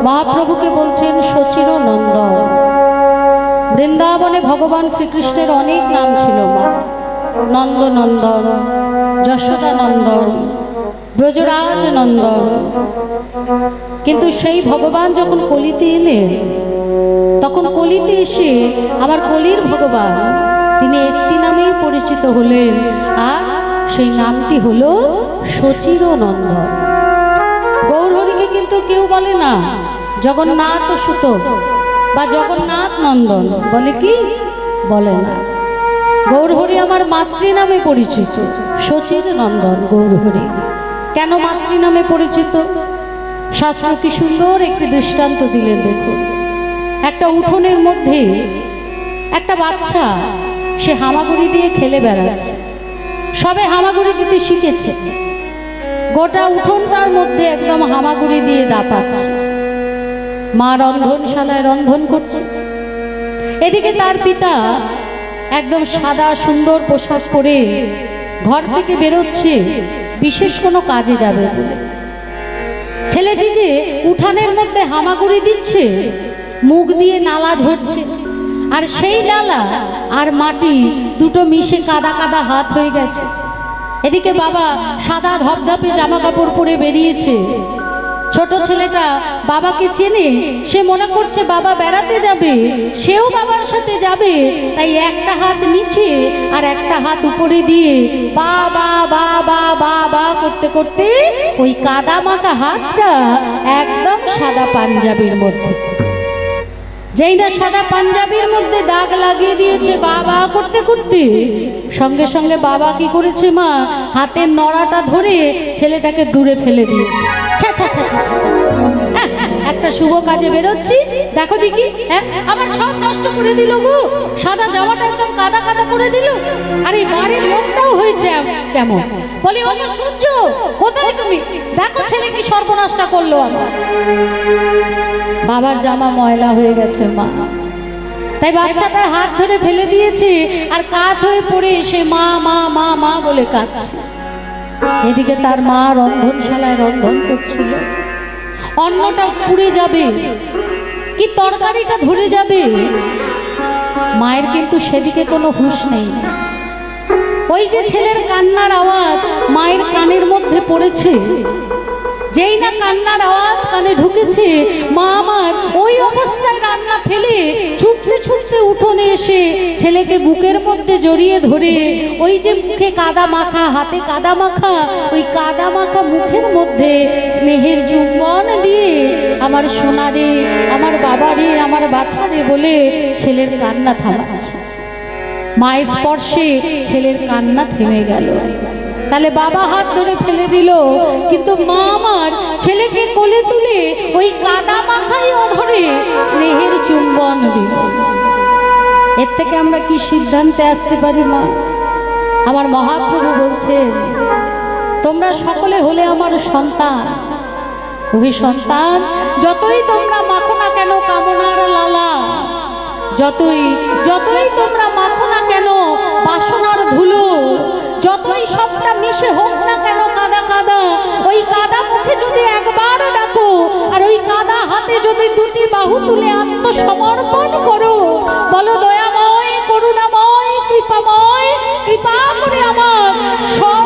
মহাপ্রভুকে বলছেন সচির নন্দন। বৃন্দাবনে ভগবান শ্রীকৃষ্ণের অনেক নাম ছিল মা। নন্দনন্দন, যশোদানন্দন, ব্রজরাজ নন্দন। কিন্তু সেই ভগবান যখন কলিতে এলেন, তখন কলিতে এসে আমার কলির ভগবান তিনি একটি নামেই পরিচিত হলেন, আর সেই নামটি হলো সচির নন্দন। গৌরহরিকে কিন্তু কেউ বলে না জগন্নাথ সুত বা জগন্নাথ নন্দন, বলে কি? বলে না। গৌরহরি আমার মাতৃ নামে পরিচিত, সচির নন্দন গৌরহরি। কেন মাতৃ নামে পরিচিত? শাস্ত্র কি সুন্দর একটি দৃষ্টান্ত দিলেন। দেখুন, একটা উঠোনের মধ্যে একটা বাচ্চা সে হামাগুড়ি দিয়ে খেলে বেড়াচ্ছে, সবে হামাগুড়ি দিতে শিখেছে, গোটা উঠোনটার মধ্যে একদম হামাগুড়ি দিয়ে দাপাচ্ছে। মা রন্ধনশালায় রন্ধন করছে, এদিকে তার পিতা একদম সাদা সুন্দর পোশাক পরে ঘর থেকে বেরোচ্ছে বিশেষ কোনো কাজে যাবে বলে। ছেলেটি যে উঠানের মধ্যে হামাগুড়ি দিচ্ছে, মুখ দিয়ে নালা ঝরছে, আর সেই নালা আর মাটি দুটো মিশে কাদা কাদা হাত হয়ে গেছে। এদিকে বাবা সাদা ধপধপে জামা কাপড় পরে বেরিয়েছে। ছোট ছেলেটা বাবাকে চেনে, সে মনে করছে বাবা বেড়াতে যাবে, সেও বাবার সাথে যাবে, তাই একটা হাত নিচে আর একটা হাত উপরে দিয়ে বাবা বাবা বাবা করতে করতে ওই কাদা মাখা হাতটা একদম সাদা পাঞ্জাবির মধ্যে, যেই না সাদা পাঞ্জাবির মধ্যে দাগ লাগিয়ে দিয়েছে বাবা করতে করতে, সঙ্গে সঙ্গে বাবা কি করেছে মা, হাতের নড়াটা ধরে ছেলেটাকে দূরে ফেলে দিয়েছে। একটা শুভ কাজে বেরোচ্ছি, দেখো দেখি, আমার সব নষ্ট করে দিল গো, সাদা জামাটা একদম কাদা কাদা করে দিল, আর এই বাড়ির লোকটাও হয়েছে কেমন। বলি ও সূর্য, কোথায় তুমি? দেখো ছেলে কি সর্বনাশটা করলো আমার। বাবার জামা ময়লা হয়ে গেছে মা, তাই বাচ্চাটার হাত ধরে ফেলে দিয়েছে, আর কাত হয়ে পড়ে এসে মা মা মা মা বলে কাঁদছে। এদিকে তার মা রন্ধনশালায় রন্ধন করছিল, অন্নটা পুড়ে যাবে কি তরকারিটা ধরে যাবে, মায়ের কিন্তু সেদিকে কোনো হুঁশ নেই। ওই যে ছেলের কান্নার আওয়াজ মায়ের কানের মধ্যে পড়েছে, যেই না কান্নার আওয়াজ কানে ঢুকেছে, মা আমার ওই অবস্থায় রান্না ফেলে ছুটতে ছুটতে উঠোনে এসে ছেলেকে বুকের মধ্যে জড়িয়ে ধরে ওই যে মুখে কাদা মাখা, হাতে কাদা মাখা, ওই কাদা মাখা মুখের মধ্যে স্নেহের চুম্বন দিয়ে আমার সোনারে, আমার বাবারে, আমার বাছারে বলে ছেলের কান্না থামাচ্ছে। মায়ের স্পর্শে ছেলের কান্না থেমে গেল। তাহলে বাবা হাত ধরে ফেলে দিল, কিন্তু মা আমার ছেলেকে কোলে তুলে ওই কাদা মাখাই অধরে স্নেহের চুম্বন দিল। এর থেকে আমরা কি সিদ্ধান্তে আসতে পারি মা? আমার মহাপ্রভু বলছেন, তোমরা সকলে হলে আমার সন্তান। ওই সন্তান যতই তোমরা মাখো না কেন কামনার লালা, যতই যতই তোমরা মাখো না কেন বাসনার ধুলো, যতই সবটা মিশে হোক না কেন কাদা কাদা, ওই কাদা মুখে যদি একবার ডাকো আর ওই কাদা হাতে যদি দুটি বাহু তুলে আত্মসমর্পণ করো, বলো দয়াময়, করুণাময়, কৃপাময়, কৃপা করে আমার সব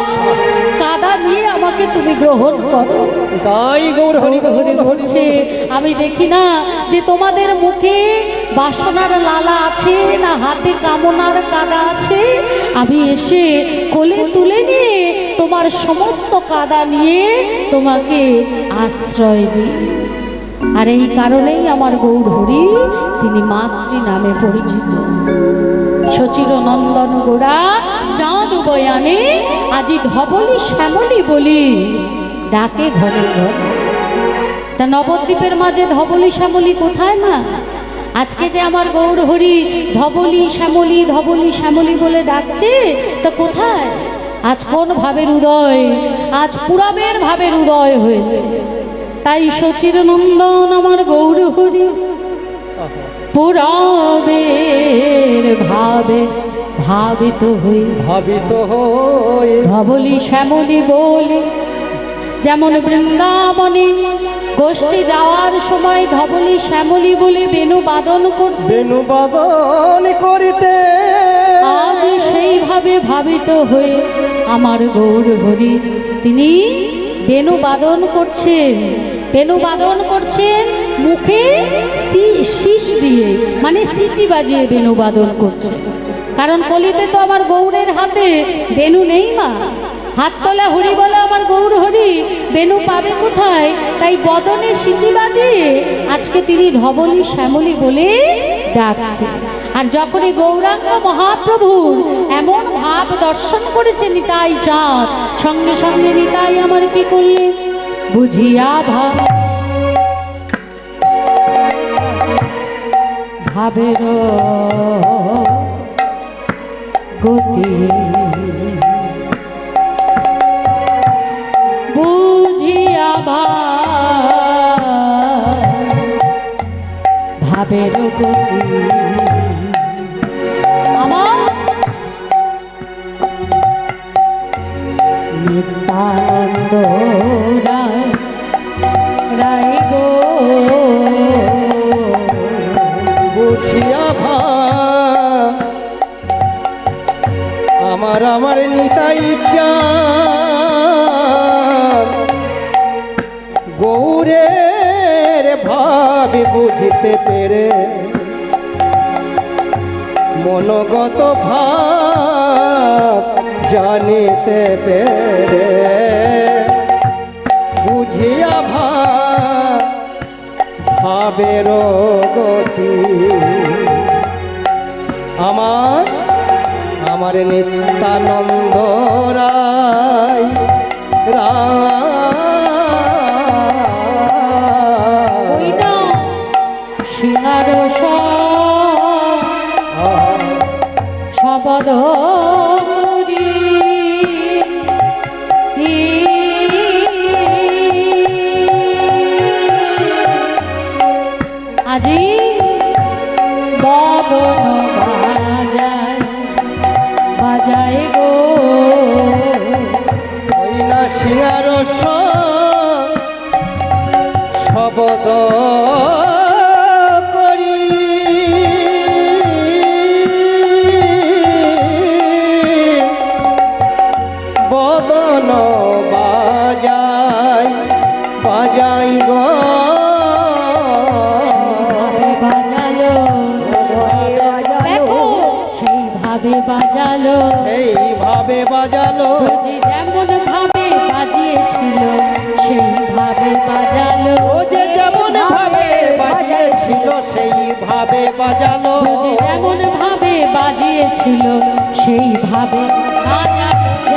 কাদা নিয়ে আমাকে তুমি গ্রহণ করো। তাই গৌরহরি বলছে, আমি দেখি না যে তোমাদের মুখে বাসনার লালা আছে না হাতে কামনার কাদা আছে, আমি এসে কোলে তুলে নিয়ে তোমার সমস্ত কাদা নিয়ে তোমাকে আশ্রয় দিই। আর এই কারণেই আমার গৌরহরি তিনি মাতৃ নামে পরিচিত। সচির নন্দন গোড়া চাঁদ বয়ানে আজি ধবলি শ্যামলি বলি ডাকে ঘরে ঘরে। তা নবদ্বীপের মাঝে ধবলি শ্যামলি কোথায় মা? আজকে যে আমার গৌরহরি ধবলি শ্যামলি ধবলি শ্যামলি বলে ডাকছে, তা কোথায়? আজ কোন ভাবের উদয়? আজ পুরাবের ভাবের উদয় হয়েছে। তাই সচির নন্দন আমার গৌরহরি পুরাবের ভাবে ভাবিত হই ধবলি শ্যামলি বলে, যেমন বৃন্দাবনে গোষ্ঠী যাওয়ার সময় ধবলি শ্যামলী বলে বেণু বাদন করতে, বেণু বাদন করিতে আজ সেইভাবে ভাবিত হয়ে আমার গৌর হরি তিনি বেণু বাদন করছেন। বেণু বাদন করছেন মুখে শীষ দিয়ে, মানে সিটি বাজিয়ে বেণু বাদন করছে। কারণ কলিতে তো আমার গৌরের হাতে বেণু নেই মা, হাত তোলা হরি বলে আমার গৌর হরি, বেণু পাবে কোথায়? তাই বদনে সিটি বাজিয়ে আজকে তিনি ধবলি শ্যামলী বলে ডাকছে। আর যখনই গৌরাঙ্গ মহাপ্রভুর এমন ভাব দর্শন করেছে নিতাই চাঁদ, সঙ্গে সঙ্গে নিতাই আমার কি করলে বুঝিয়া ভাবের গতি বুঝিয়া ভাবের গতি আমার নিত্যানন্দ রায় গো বুঝিয়া আমার নিতাই চাঁদ গৌরের ভাব বুঝিতে পেরে মনগত ভাব জানিতে পেরে বুঝিয়া ভাবের গতি আমার নিত্যানন্দ রায় সিংহার শবদ আজি বদন বাজায় গো ওই না সিংহার শবদ করি বদন বাজাই গো সেইভাবে বাজালো যে যেমন ভাবে বাজিয়েছিল সেইভাবে বাজালো, যে যেমন ভাবে বাজিয়েছিল সেইভাবে বাজালো, যে যেমন ভাবে বাজিয়েছিল সেইভাবে বাজালো,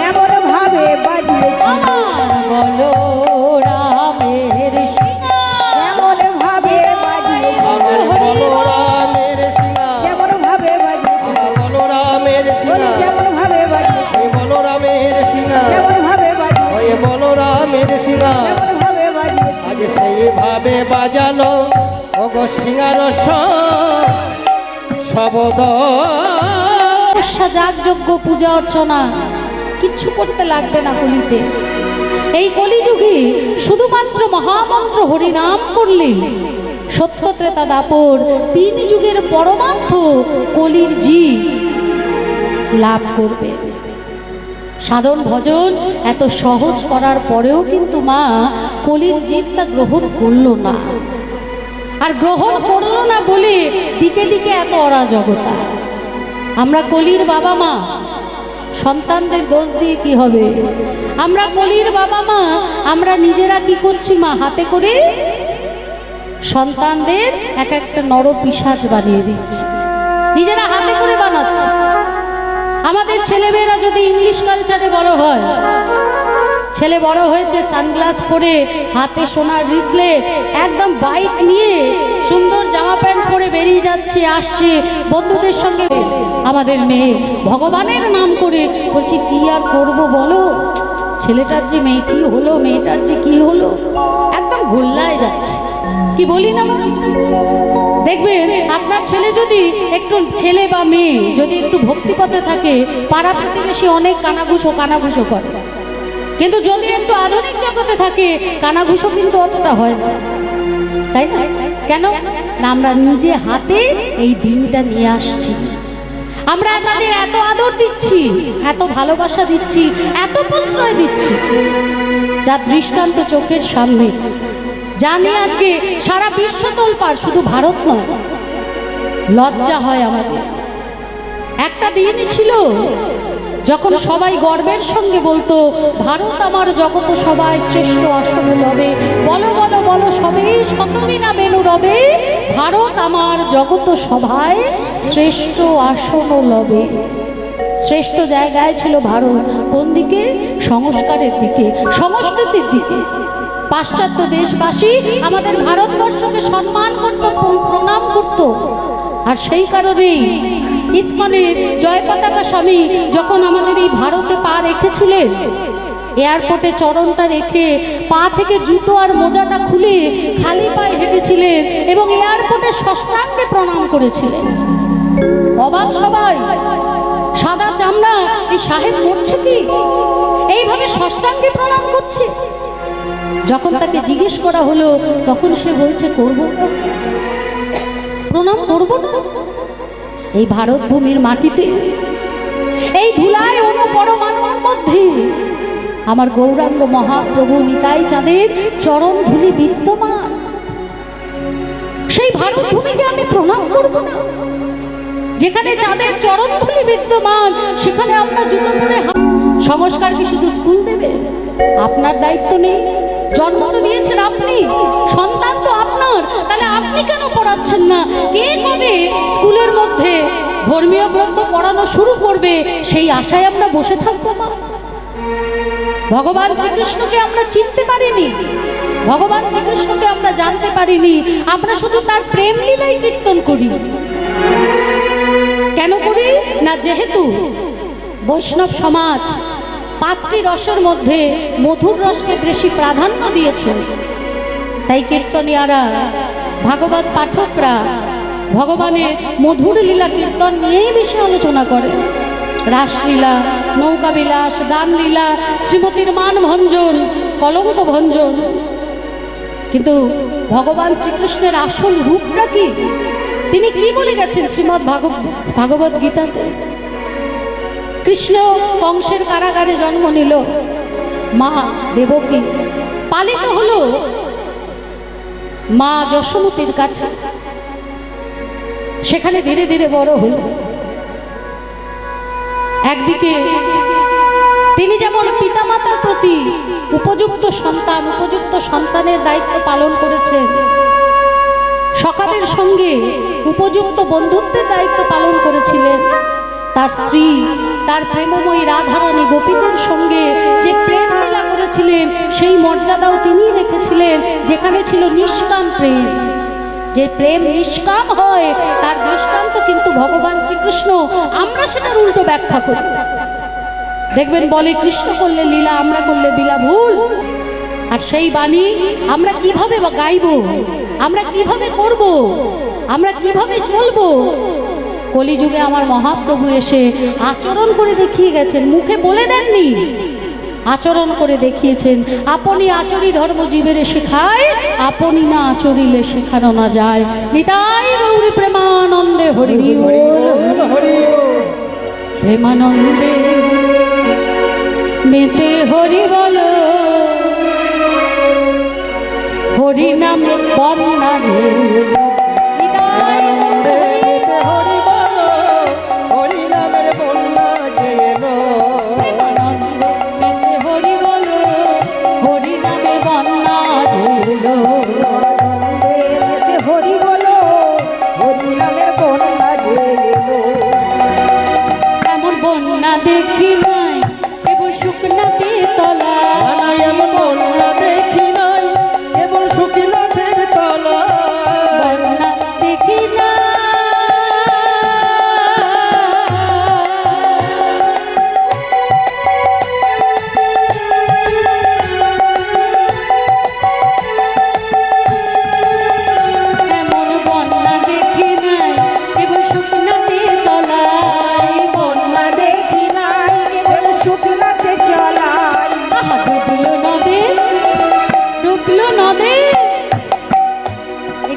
যেমন ভাবে বাজিয়েছিল বলো রামের সিংহা যেমন ভাবে বাজিয়েছিল রামের সিংহা যেমন ভাবে বাজিয়েছিল বলরামের সিংহা যেমন ভাবে বাজিয়েছিল বলরামের সিংহা যেমন ভাবে বাজিয়েছিল ওই বলরামের সিংহা যেমন ভাবে বাজিয়েছিল আজ সেইভাবে বাজালো ওগো সিংহার শবদ। যাগযজ্ঞ পূজা অর্চনা কিচ্ছু করতে লাগবে না কলিতে। এই কলিযুগে শুধুমাত্র মহামন্ত্র হরিনাম করলে সত্য ত্রেতা দাপর তিন যুগের পরমার্থ কলির জীব লাভ করবে। সাধন ভজন এত সহজ করার পরেও কিন্তু মা কলির জীব তা গ্রহণ করলো না। আর গ্রহণ করলো না বলে দিকে দিকে এত অরাজকতা। আমরা কলির বাবা মা, সন্তানদের দোষ দিয়ে কি হবে? আমরা কলির বাবা মা, আমরা নিজেরা কি করছি মা? হাতে করে সন্তানদের এক একটা নর পিশাচ বানিয়ে দিচ্ছি, নিজেরা হাতে করে বানাচ্ছি। আমাদের ছেলেমেয়েরা যদি ইংলিশ কালচারে বড় হয়, ছেলে বড় হয়েছে সানগ্লাস পরে, হাতে সোনার রিসলেট, একদম বাইক নিয়ে সুন্দর জামা প্যান্ট পরে বেরিয়ে যাচ্ছে, আসছে বন্ধুদের সঙ্গে। আমাদের মেয়ে ভগবানের নাম করে বলছি কি আর করব বলো, ছেলেটার যে মেয়ে কি হলো, মেয়েটার যে কি হলো, একদম গোল্লায় যাচ্ছে। কি বলি না মা? দেখবেন আপনার ছেলে যদি একটু, ছেলে বা মেয়ে যদি একটু ভক্তিপথে থাকে, পাড়া প্রতিবেশী অনেক কানাঘুষো করে। কিন্তু যদি একটু আধুনিক জগতে থাকে কানাঘুষো কিন্তু অতটা হয় না, তাই না? কেন না, আমরা নিজে হাতে এই দিনটা নিয়ে আসছি। আমরা তাদের এত আদর দিচ্ছি, এত ভালোবাসা দিচ্ছি, এত প্রশ্রয় দিচ্ছি, যা দৃষ্টান্ত চোখের সামনে। জানি আজকে সারা বিশ্ব তোলপাড়, শুধু ভারত নয়। লজ্জা হয় আমাদের। একটা দিন ছিল যখন সবাই গর্বের সঙ্গে বলতো, ভারত আমার জগত সবাই শ্রেষ্ঠ আসন লবে, বলো বলো বলো সবে শতমিনা বেনু রবে, ভারত আমার জগত সভায় শ্রেষ্ঠ আসন লবে। শ্রেষ্ঠ জায়গায় ছিল ভারত। কোন দিকে? সংস্কারের দিকে, সংস্কৃতির দিকে। পাশ্চাত্য দেশবাসী আমাদের ভারতবর্ষকে সম্মান করত, প্রণাম করত। আর সেই কারণেই ইসকনের জয় পতাকা স্বামী যখন আমাদের এই ভারতে পা রেখেছিলেন, এয়ারপোর্টে চরণটা রেখে পা থেকে জুতো আর মোজাটা খুলে খালি পায়ে হেঁটেছিলেন এবং এয়ারপোর্টে ষষ্ঠাঙ্গে প্রণাম করেছিলেন। অবাক সবাই, সাদা চামড়া এই সাহেব করছে কি, এইভাবে ষষ্ঠাঙ্গে প্রণাম করছে। যখন তাকে জিজ্ঞেস করা হলো তখন সে বলছে, করব না, প্রণাম করব না। এই ভারত ভূমির মাটিতে, এই ধুলায় অনুপরমাণুর মধ্যে আমার গৌরাঙ্গ মহাপ্রভু নিতাই চাঁদের চরণ ধুলি বিদ্যমান। সেই ভারত ভূমিকে আমি প্রণাম করব না? যেখানে চাঁদের চরণ ধুলি বিদ্যমান সেখানে আমরা জুতো পরে সংস্কার কি শুধু স্কুল দেবে? আপনার দায়িত্ব নেই? জন্ম তো দিয়েছেন আপনি, সন্তান তো আপনার, তাহলে আপনি কেন পড়াচ্ছেন না? কে কবে স্কুলের মধ্যে ধর্মীয় গ্রন্থ পড়ানো শুরু করবে সেই আশায় আমরা বসে থাকবো? ভগবান শ্রীকৃষ্ণকে আমরা চিনতে পারিনি, ভগবান শ্রীকৃষ্ণকে আমরা জানতে পারিনি, আমরা শুধু তার প্রেম লীলাই কীর্তন করি। কেন করি না? যেহেতু বৈষ্ণব সমাজ পাঁচটি রসের মধ্যে মধুর রসকে বেশি প্রাধান্য দিয়েছেন, তাই কীর্তনিয়ারা, ভাগবত পাঠকরা ভগবানের মধুর লীলা কীর্তন নিয়েই বেশি আলোচনা করে। রাসলীলা, নৌকাবিলাস, দানলীলা, শ্রীমতীর মান ভঞ্জন, কলঙ্ক ভঞ্জন। কিন্তু ভগবান শ্রীকৃষ্ণের আসল রূপটা কি? তিনি কি বলে গেছেন শ্রীমদ্ ভাগবত গীতাতে? কৃষ্ণ কংসের কারাগারে জন্ম নিল, মা দেবকী পালিত হলো মা যশোমতীর কাছে, সেখানে ধীরে ধীরে বড় হল। একদিকে তিনি যেমন পিতামাতার প্রতি উপযুক্ত সন্তান, উপযুক্ত সন্তানের দায়িত্ব পালন করেছেন, সখাদের সঙ্গে উপযুক্ত বন্ধুত্বের দায়িত্ব পালন করেছিলেন, তার স্ত্রী, তার প্রেমময়ী রাধারানী গোপীদের সঙ্গে যে প্রেম লীলা করেছিলেন সেই মর্যাদাও তিনি রেখেছিলেন, যেখানে ছিল নিষ্কাম প্রেম। যে প্রেম নিষ্কাম হয় তার দৃষ্টান্ত কিন্তু ভগবান শ্রীকৃষ্ণ। আমরা সেটার উল্টো ব্যাখ্যা করি। দেখবেন বলে কৃষ্ণ করলে লীলা, আমরা করলে বিলা ভুল। আর সেই বাণী আমরা কিভাবে গাইব, আমরা কিভাবে করব, আমরা কিভাবে চলবো? কলিযুগে আমার মহাপ্রভু এসে আচরণ করে দেখিয়ে গেছেন, মুখে বলে দেননি, আচরণ করে দেখিয়েছেন। আপনি আচরি ধর্ম জীবের শেখায়, আপনি না আচরিলে শেখানো না যায়। নিতাই গৌরী প্রেমানন্দে হরি বল, হরি বল, প্রেমানন্দে মেতে হরি বল, হরি নাম বন্যা যে দেখি নাই কেবল শুকনাতে তলা, এমন বন্যা দেখি নাই কেবল শুকনাথের তলা, বন্যা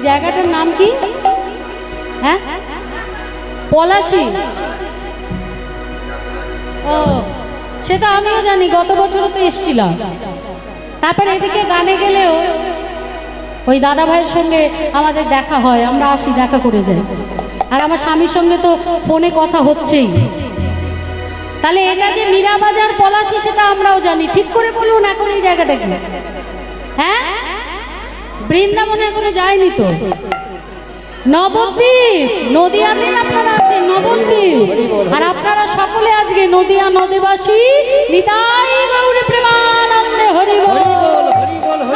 জায়গাটার নাম কি? হ্যাঁ, পলাশি। ও, সেটা আমিও জানি, গত বছরও তো এসেছিলাম। তারপরে এদিকে গানে গেলেও ওই দাদা ভাইয়ের সঙ্গে আমাদের দেখা হয়, আমরা আসি, দেখা করে যাই। আর আমার স্বামীর সঙ্গে তো ফোনে কথা হচ্ছেই। তাহলে এটা যে মীরাবাজার পলাশি সেটা আমরাও জানি। ঠিক করে বলুন এখন এই জায়গাটা কি? হ্যাঁ, বৃন্দাবনে এখনো যায়নি তো। নবদ্বীপ, নদিয়াতে আপনারা আছেন, নবদ্বীপ। আর আপনারা সকলে আজকে নদিয়া নদীবাসী। নিতাই গৌর প্রেমানন্দে হরি বল।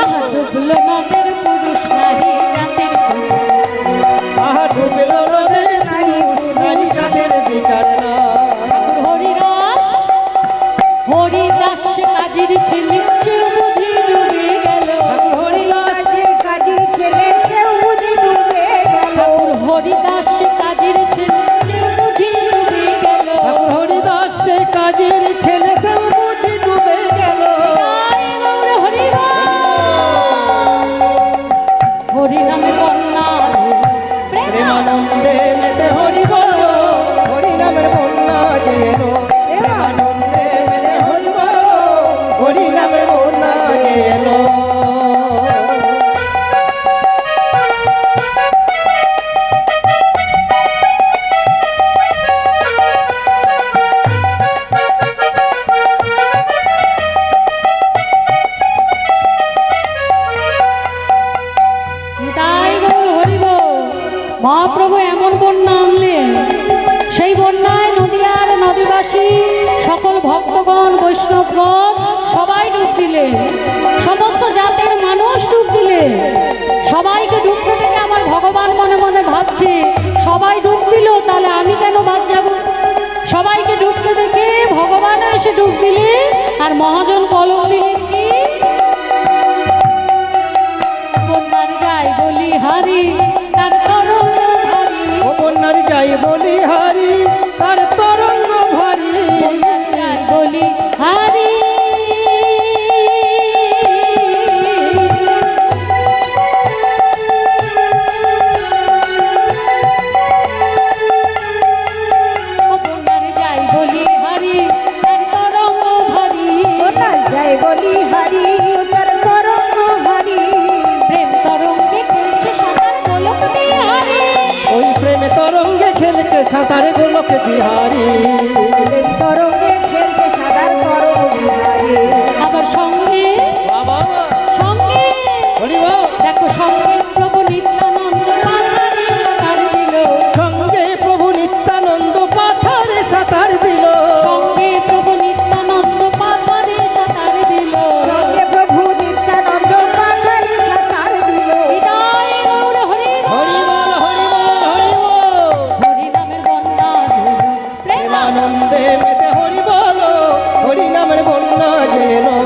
আহা ডুবলো নদের পুরুষ নারী জাতির বিচার। আহা ডুবলো নদের পুরুষ নারী জাতির বিচার না। হরিদাস, হরিদাস কাজীর ছেলে কেউ বুঝি ডুবে গেল। হরিদাস কাজীর ছেলে সেও বুঝি ডুবে গেল। হরিদাস কাজীর ছেলে কেউ বুঝি ডুবে গেল। হরিদাস কাজীর ছেলে সেও বুঝি ডুবে গেল। হরি নামে বন্যা প্রেমানন্দে মেতে হরি বল। হরি নামের বন্যা যে এলো। প্রেমানন্দে মেতে হরি বল। হরি নামের বন্যা যে এলো। নিতাই গৌর হরি বল। মহাপ্রভু এমন বন্যা আনলেন, সেই বন্যায় নদীয়ার নদীবাসী সকল ভক্তগণ বৈষ্ণবগণ সবাই ডুব দিলেন। সমস্ত জাতের মানুষ ডুব দিলেন। সবাইকে ডুবতে দেখে আমার ভগবান মনে মনে ভাবছে, সবাই ডুব দিল, তাহলে আমি কেন বাদ যাব? সবাইকে ডুবতে দেখে ভগবান এসে ডুব দিলেন। আর মহাজন কলম দিলেন কি? বন্যার যাই বলি হারি তার তরঙ্গ ভারী। ও বন্যার যাই বলি হারি তার তরঙ্গ ভারী। বন্যার যাই বলি হারি ও বন্যার যাই বলি হারি তার তরঙ্গ ভারী। ওটার যাই বলি হারি তার তরঙ্গ হারি। প্রেম তরঙ্গে খেলছে সাঁতার গোলক বিহারি। ওই প্রেমে তরঙ্গে খেলছে সাঁতার গোলক বিহারী। প্রেম তরঙ্গে খেলছে সাদার তরঙ্গ বিহারি। আবার সঙ্গে বাবা সঙ্গে হরি বল। দেখো সঙ্গে প্রভু নিত্যানন্দ পাথারে সাঁতার দিল। সঙ্গে প্রভু নিত্যানন্দ পাথারে সাঁতার দিল। সঙ্গে প্রভু নিত্যানন্দ পাথারে সাঁতার দিল। সঙ্গে প্রভু নিত্যানন্দ পাথারে সাঁতার দিল। হৃদয় গৌর হরি হরি বল হরি বল হরি বল। হরি নামের বন্যা ঝেল প্রেমানন্দ। প্রেমানন্দে মেতে হরি বল। হরি নামের বন্যা যে এলো।